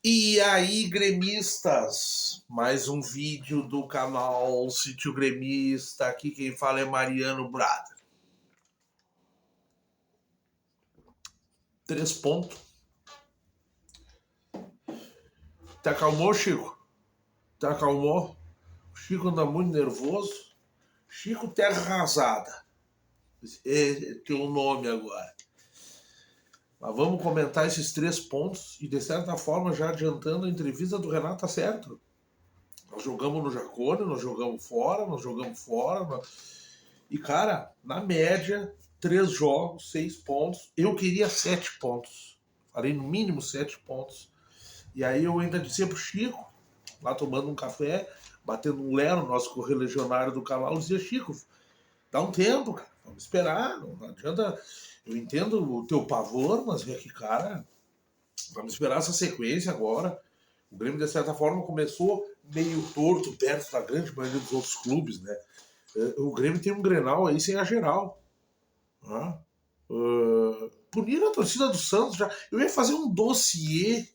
E aí, gremistas? Mais um vídeo do canal Sítio Gremista. Aqui quem fala é Mariano Brada. 3 pontos. Te acalmou, Chico? Te acalmou? O Chico anda muito nervoso. Chico Terra Arrasada. Tem um nome agora. Mas vamos comentar esses 3 pontos e, de certa forma, já adiantando a entrevista do Renato, tá certo. Nós jogamos no Jacone, nós jogamos fora. E, cara, na média, 3 jogos, 6 pontos. Eu queria 7 pontos. Falei no mínimo 7 pontos. E aí eu ainda disse pro Chico, lá tomando um café, batendo um lero, nosso correligionário do canal, dizia: Chico, dá um tempo, cara. Vamos esperar. Não adianta. Eu entendo o teu pavor, mas é que, cara, vamos esperar essa sequência agora. O Grêmio, de certa forma, começou meio torto, perto da grande maioria dos outros clubes, né? O Grêmio tem um Grenal aí sem a geral. Né? Puniram a torcida do Santos já. Eu ia fazer um dossiê,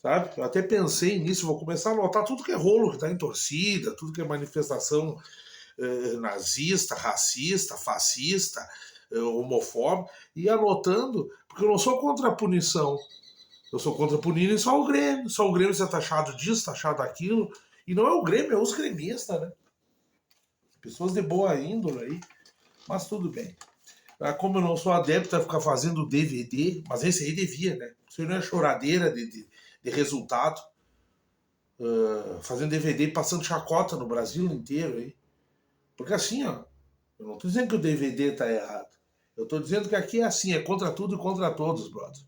sabe? Eu até pensei nisso, vou começar a anotar tudo que é rolo que tá em torcida, tudo que é manifestação nazista, racista, fascista, homofóbico, e anotando, porque eu não sou contra a punição. Eu sou contra punir só o Grêmio. Só o Grêmio ser taxado disso, taxado daquilo. E não é o Grêmio, é os gremistas, né? Pessoas de boa índole aí. Mas tudo bem. Como eu não sou adepto a ficar fazendo DVD, mas esse aí devia, né? Isso aí não é choradeira de resultado. Fazendo DVD e passando chacota no Brasil inteiro aí. Porque assim, ó, eu não tô dizendo que o DVD tá errado. Eu tô dizendo que aqui é assim, é contra tudo e contra todos, brother.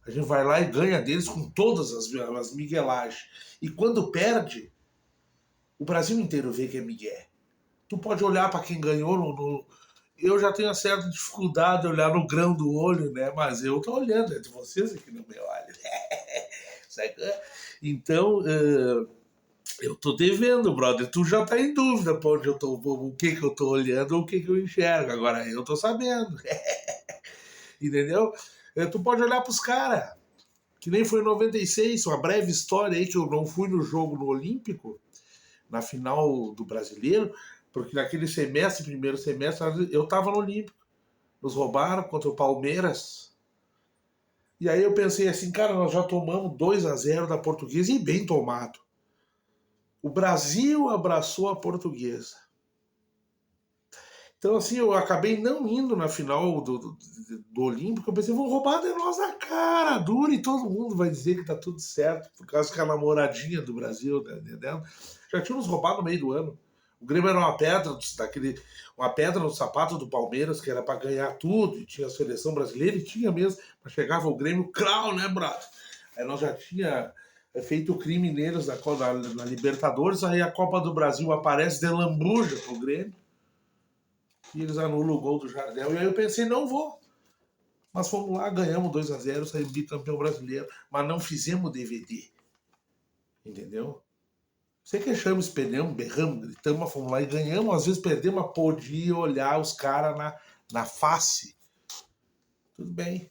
A gente vai lá e ganha deles com todas as miguelagens. E quando perde, o Brasil inteiro vê que é migué. Tu pode olhar para quem ganhou Eu já tenho uma certa dificuldade de olhar no grão do olho, né? Mas eu tô olhando entre vocês aqui no meu olho. Então, eu tô devendo, brother. Tu já tá em dúvida pra onde eu tô, o que eu tô olhando ou o que eu enxergo. Agora eu tô sabendo. Entendeu? Tu pode olhar pros caras, que nem foi em 96, uma breve história aí que eu não fui no jogo no Olímpico, na final do Brasileiro, porque naquele semestre, primeiro semestre, eu tava no Olímpico. Nos roubaram contra o Palmeiras. E aí eu pensei assim, cara, nós já tomamos 2-0 da Portuguesa, e bem tomado. O Brasil abraçou a Portuguesa. Então, assim, eu acabei não indo na final do Olímpico. Eu pensei, vão roubar de nós a cara, dura, e todo mundo vai dizer que tá tudo certo, por causa que a namoradinha do Brasil, né, entendeu? Já tinha nos roubado no meio do ano. O Grêmio era uma pedra no sapato do Palmeiras, que era para ganhar tudo, e tinha a seleção brasileira, e tinha mesmo, mas chegava o Grêmio, crau, né, brother? Aí nós já tinha feito o crime neles na Libertadores, aí a Copa do Brasil aparece de lambuja pro Grêmio, e eles anulam o gol do Jardel. E aí eu pensei, não vou. Mas fomos lá, ganhamos 2-0, saímos bicampeão brasileiro, mas não fizemos DVD. Entendeu? Você que achamos, espelhamos, berramos, gritamos, mas fomos lá e ganhamos. Às vezes perdemos, mas podia olhar os caras na face. Tudo bem.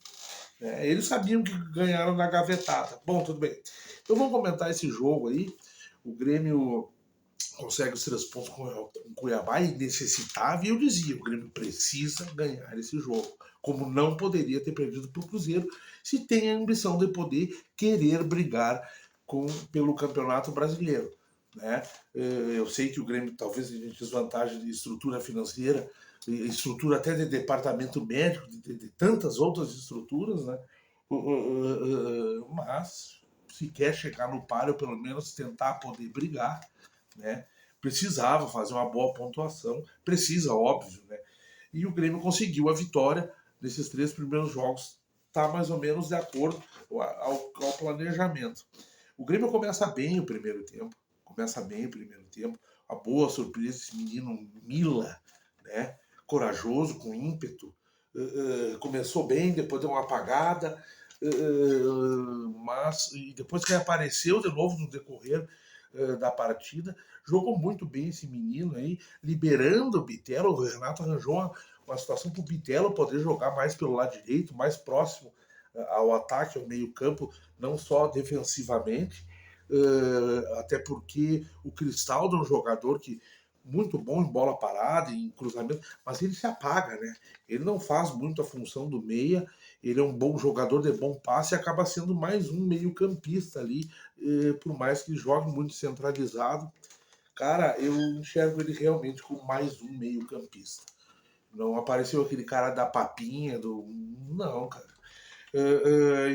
Eles sabiam que ganharam na gavetada. Bom, tudo bem. Então vamos comentar esse jogo aí. O Grêmio consegue os 3 pontos com o Cuiabá, e necessitava, e eu dizia, o Grêmio precisa ganhar esse jogo, como não poderia ter perdido para o Cruzeiro, se tem a ambição de poder querer brigar pelo Campeonato Brasileiro. Né? Eu sei que o Grêmio talvez tenha desvantagem de estrutura financeira, estrutura até de departamento médico, de tantas outras estruturas, né? Mas se quer chegar no páreo, pelo menos tentar poder brigar, né? Precisava fazer uma boa pontuação, precisa, óbvio, né? E o Grêmio conseguiu a vitória nesses 3 primeiros jogos, tá mais ou menos de acordo ao planejamento. O Grêmio começa bem o primeiro tempo, a boa surpresa esse menino Mila, né? Corajoso, com ímpeto, começou bem, depois deu uma apagada, mas depois que apareceu de novo no decorrer da partida, jogou muito bem esse menino aí, liberando o Bitelo. O Renato arranjou uma situação para o Bitelo poder jogar mais pelo lado direito, mais próximo ao ataque, ao meio-campo, não só defensivamente, até porque o Cristaldo é um jogador que muito bom em bola parada, em cruzamento, mas ele se apaga, né? Ele não faz muito a função do meia, ele é um bom jogador de bom passe e acaba sendo mais um meio-campista ali, por mais que jogue muito centralizado. Cara, eu enxergo ele realmente como mais um meio-campista. Não apareceu aquele cara da papinha, do. Não, cara.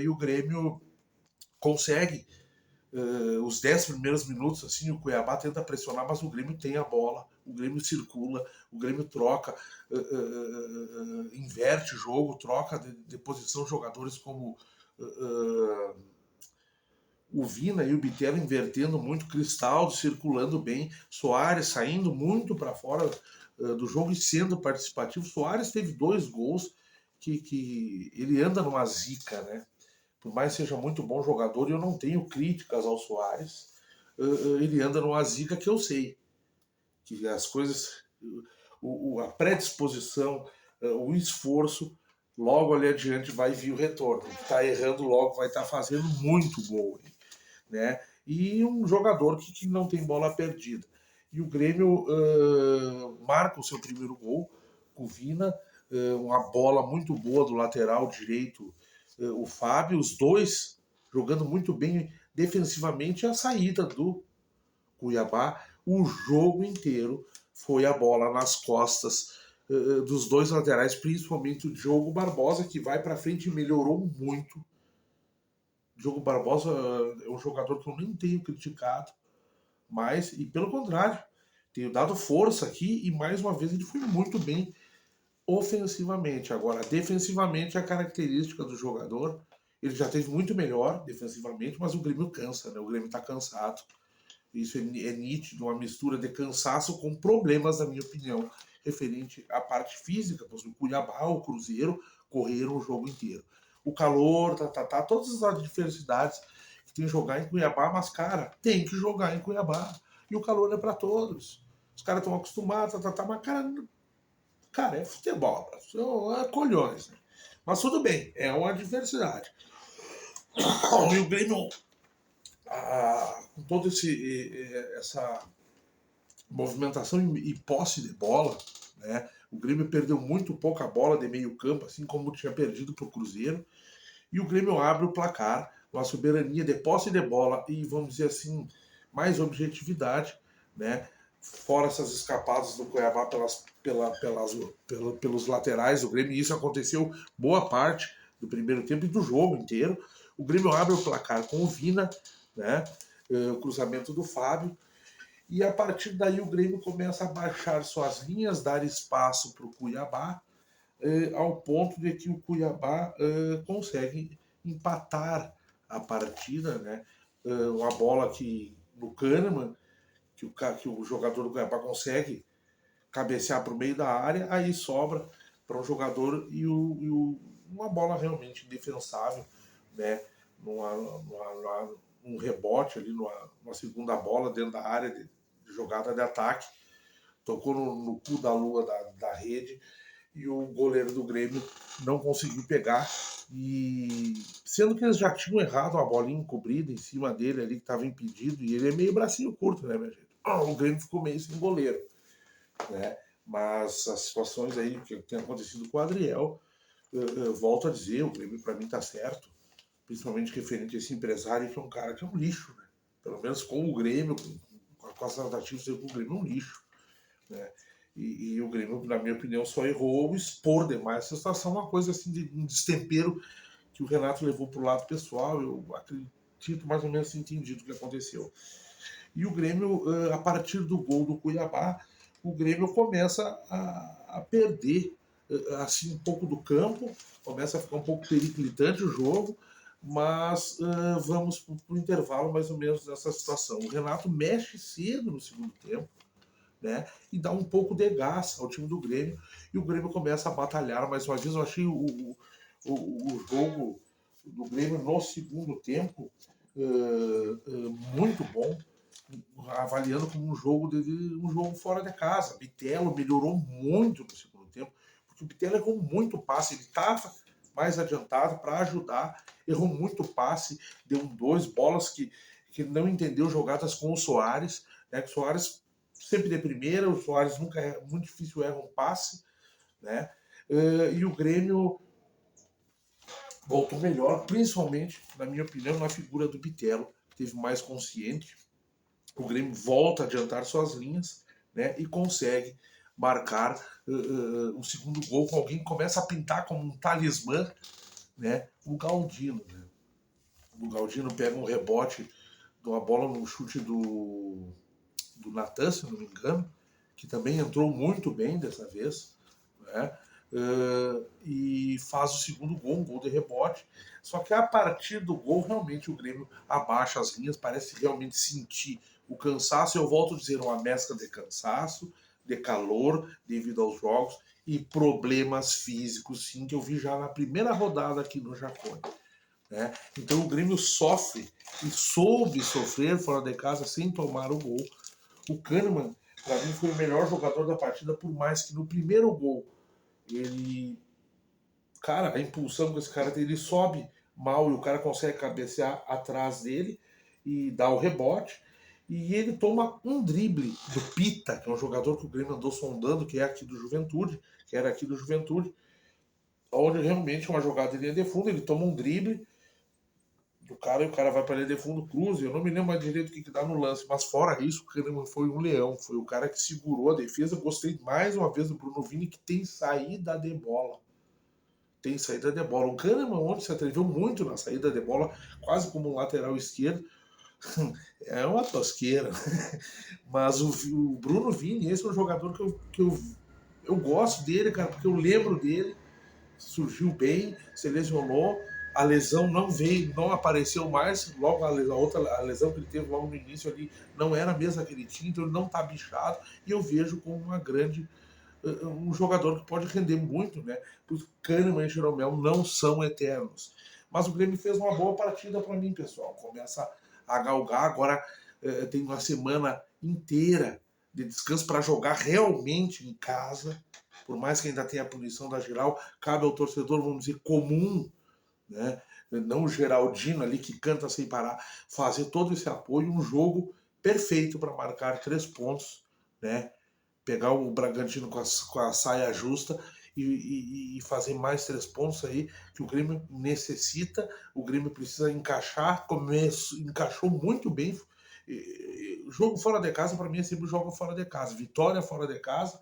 E o Grêmio consegue os 10 primeiros minutos, assim, o Cuiabá tenta pressionar, mas o Grêmio tem a bola, o Grêmio circula, o Grêmio troca, inverte o jogo, troca de posição jogadores como o Vina e o Bitelo invertendo muito, Cristaldo circulando bem, Soares saindo muito para fora do jogo e sendo participativo. Soares teve 2 gols que ele anda numa zica, né? Por mais que seja muito bom jogador, e eu não tenho críticas ao Soares, ele anda numa zica que eu sei. Que as coisas, a predisposição, o esforço, logo ali adiante vai vir o retorno. Está errando logo, vai estar fazendo muito gol. Né? E um jogador que não tem bola perdida. E o Grêmio marca o seu primeiro gol com o Vina, uma bola muito boa do lateral direito, o Fábio, os dois jogando muito bem defensivamente. A saída do Cuiabá, o jogo inteiro foi a bola nas costas dos dois laterais, principalmente o Diogo Barbosa, que vai para frente e melhorou muito. Diogo Barbosa é um jogador que eu nem tenho criticado, mas, e pelo contrário, tenho dado força aqui e mais uma vez ele foi muito bem ofensivamente. Agora, defensivamente, a característica do jogador, ele já teve muito melhor defensivamente, mas o Grêmio cansa, né? O Grêmio tá cansado. Isso é nítido, uma mistura de cansaço com problemas, na minha opinião, referente à parte física, pois o Cuiabá, o Cruzeiro correram o jogo inteiro. O calor, todas as adversidades que tem que jogar em Cuiabá, mas, cara, tem que jogar em Cuiabá. E o calor é para todos. Os caras estão acostumados, mas, cara, é futebol, é colhões, né? Mas tudo bem, é uma adversidade. E o Grêmio, com toda essa movimentação e posse de bola, né? O Grêmio perdeu muito pouca bola de meio campo, assim como tinha perdido para o Cruzeiro. E o Grêmio abre o placar, uma soberania de posse de bola e, vamos dizer assim, mais objetividade, né? Fora essas escapadas do Cuiabá pelos laterais do Grêmio. E isso aconteceu boa parte do primeiro tempo e do jogo inteiro. O Grêmio abre o placar com o Vina, né? O cruzamento do Fábio. E a partir daí o Grêmio começa a baixar suas linhas, dar espaço para o Cuiabá, ao ponto de que o Cuiabá consegue empatar a partida, né? Uma bola que no Kahneman, que o jogador do Cuiabá consegue cabecear para o meio da área, aí sobra para um jogador uma bola realmente indefensável, né? Um rebote ali, numa segunda bola dentro da área de jogada de ataque, tocou no cu da lua da rede e o goleiro do Grêmio não conseguiu pegar. E sendo que eles já tinham errado uma bolinha encobrida em cima dele ali que estava impedido, e ele é meio bracinho curto, né, minha gente? O Grêmio ficou meio sem goleiro, né? Mas as situações aí que tem acontecido com o Adriel, eu volto a dizer, o Grêmio para mim tá certo, principalmente referente a esse empresário que é um cara que é um lixo, né? Pelo menos com o Grêmio, com as tratativas com o Grêmio é um lixo, né? E o Grêmio, na minha opinião, só errou ao expor demais essa situação, uma coisa assim de um destempero que o Renato levou para o lado pessoal. Eu acredito mais ou menos entendido o que aconteceu. E o Grêmio, a partir do gol do Cuiabá, o Grêmio começa a perder assim um pouco do campo, começa a ficar um pouco periclitante o jogo, mas vamos para o intervalo mais ou menos nessa situação. O Renato mexe cedo no segundo tempo, né? E dá um pouco de gás ao time do Grêmio, e o Grêmio começa a batalhar mais uma vez. Eu achei o jogo do Grêmio no segundo tempo muito bom, avaliando como um jogo fora de casa. Bitelo melhorou muito no segundo tempo, porque o Bitelo errou muito passe, ele estava mais adiantado para ajudar, errou muito passe, deu 2 bolas que não entendeu jogadas com o Soares, né? Que o Soares sempre de primeira, o Soares nunca é muito difícil erra um passe, né? E o Grêmio voltou melhor, principalmente, na minha opinião, na figura do Bitelo, que teve mais consciente. O Grêmio volta a adiantar suas linhas, né? E consegue marcar o segundo gol com alguém que começa a pintar como um talismã, né? O Galdino, né? O Galdino pega um rebote de uma bola no chute do Natan, se não me engano, que também entrou muito bem dessa vez, né? E faz o segundo gol, um gol de rebote. Só que a partir do gol, realmente o Grêmio abaixa as linhas, parece realmente sentir o cansaço. Eu volto a dizer, uma mescla de cansaço, de calor devido aos jogos e problemas físicos, sim, que eu vi já na primeira rodada aqui no Jacone. Né? Então o Grêmio sofre e soube sofrer fora de casa sem tomar o gol. O Kahneman, para mim, foi o melhor jogador da partida, por mais que no primeiro gol ele. Cara, a impulsão que esse cara tem, ele sobe mal e o cara consegue cabecear atrás dele e dá o rebote. E ele toma um drible do Pita, que é um jogador que o Grêmio andou sondando, que é aqui do Juventude, que era aqui do Juventude, onde realmente uma jogada de linha de fundo, ele toma um drible do cara e o cara vai para linha de fundo, cruza. Eu não me lembro mais direito o que dá no lance, mas fora isso, o Kahneman foi um leão, foi o cara que segurou a defesa. Eu gostei mais uma vez do Bruno Vini, que tem saída de bola. Tem saída de bola. O Kahneman ontem se atreveu muito na saída de bola, quase como um lateral esquerdo. É uma tosqueira. Mas o Bruno Vini, esse é um jogador eu gosto dele, cara, porque eu lembro dele. Surgiu bem, se lesionou, a lesão não veio, não apareceu mais, logo a lesão que ele teve logo no início ali não era a mesma que ele tinha, então ele não está bichado, e eu vejo como um jogador que pode render muito, né? Porque Kahneman e Jeromel não são eternos. Mas o Grêmio fez uma boa partida para mim, pessoal. Começa a galgar, agora tem uma semana inteira de descanso para jogar realmente em casa. Por mais que ainda tenha a punição da geral, cabe ao torcedor, vamos dizer, comum, né? Não o Geraldino ali que canta sem parar, fazer todo esse apoio, um jogo perfeito para marcar 3 pontos, né? Pegar o Bragantino com a saia justa e fazer mais 3 pontos aí que o Grêmio necessita. O Grêmio precisa encaixar, encaixou muito bem. Jogo fora de casa, para mim, é sempre jogo fora de casa. Vitória fora de casa,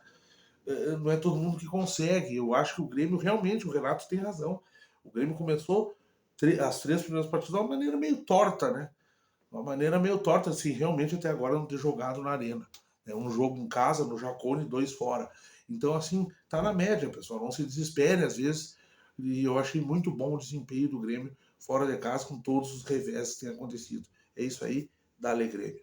não é todo mundo que consegue. Eu acho que o Grêmio, realmente, o Renato tem razão. O Grêmio começou as 3 primeiras partidas de uma maneira meio torta, né? Uma maneira meio torta, assim, realmente até agora não ter jogado na arena. É um jogo em casa, no Jacone, 2 fora. Então, assim, tá na média, pessoal. Não se desespere, às vezes. E eu achei muito bom o desempenho do Grêmio fora de casa, com todos os revés que têm acontecido. É isso aí, dá Grêmio.